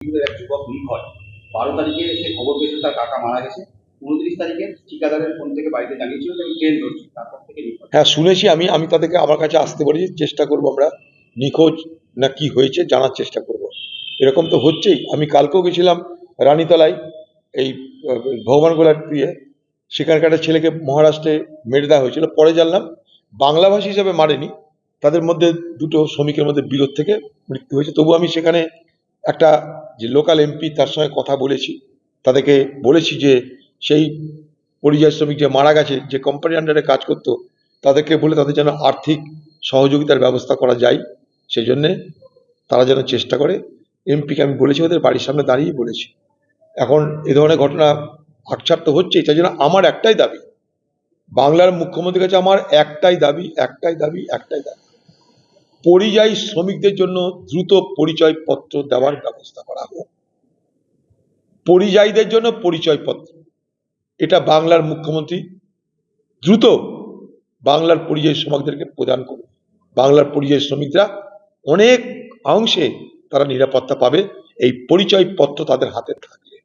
এক যুবক খুন হয়। 12 তারিখে সে খবর পেয়েছে তার কাকা মারা গেছে। 29 তারিখে ঠিকাদারের ফোন থেকে বাড়িতে জানিয়েছিল যে আমি ট্রেন ধরছি, তারপর থেকে নিখোঁজ। হ্যাঁ শুনেছি, আমি তাদেরকে আমার কাছে আসতে বলেছি, চেষ্টা করব আমরা নিখোঁজ না কি হয়েছে জানার চেষ্টা করব। এরকম তো হচ্ছেই। আমি কালকেও গেছিলাম রানীতলায়, এই ভগবানগোলার দিয়ে, সেখানকার একটা ছেলেকে মহারাষ্ট্রে মেরে দেওয়া হয়েছিল। পরে জানলাম বাংলাভাষী হিসাবে মারেনি, তাদের মধ্যে দুটো শ্রমিকের মধ্যে বিরোধ থেকে মৃত্যু হয়েছে। তবু আমি সেখানে একটা যে লোকাল এমপি তার সঙ্গে কথা বলেছি, তাদেরকে বলেছি যে সেই পরিযায়ী শ্রমিক যে মারা গেছে, যে কোম্পানির আন্ডারে কাজ করতো, তাদেরকে বলে তাদের যেন আর্থিক সহযোগিতার ব্যবস্থা করা যায়, সেই জন্যে তারা যেন চেষ্টা করে। এমপিকে আমি বলেছি, ওদের বাড়ির সামনে দাঁড়িয়ে বলেছি। এখন এ ধরনের ঘটনা আকছার তো হচ্ছেই, তাই জন্য আমার একটাই দাবি, বাংলার মুখ্যমন্ত্রীর কাছে আমার একটাই দাবি, পরিযায়ী শ্রমিকদের জন্য দ্রুত পরিচয়পত্র দেওয়ার ব্যবস্থা করা হোক। পরিযায়ীদের জন্য পরিচয়পত্র, এটা বাংলার মুখ্যমন্ত্রী দ্রুত বাংলার পরিযায়ী শ্রমিকদেরকে প্রদান করুন। বাংলার পরিযায়ী শ্রমিকরা অনেক অংশে তারা নিরাপত্তা পাবে এই পরিচয়পত্র তাদের হাতে থাকলে।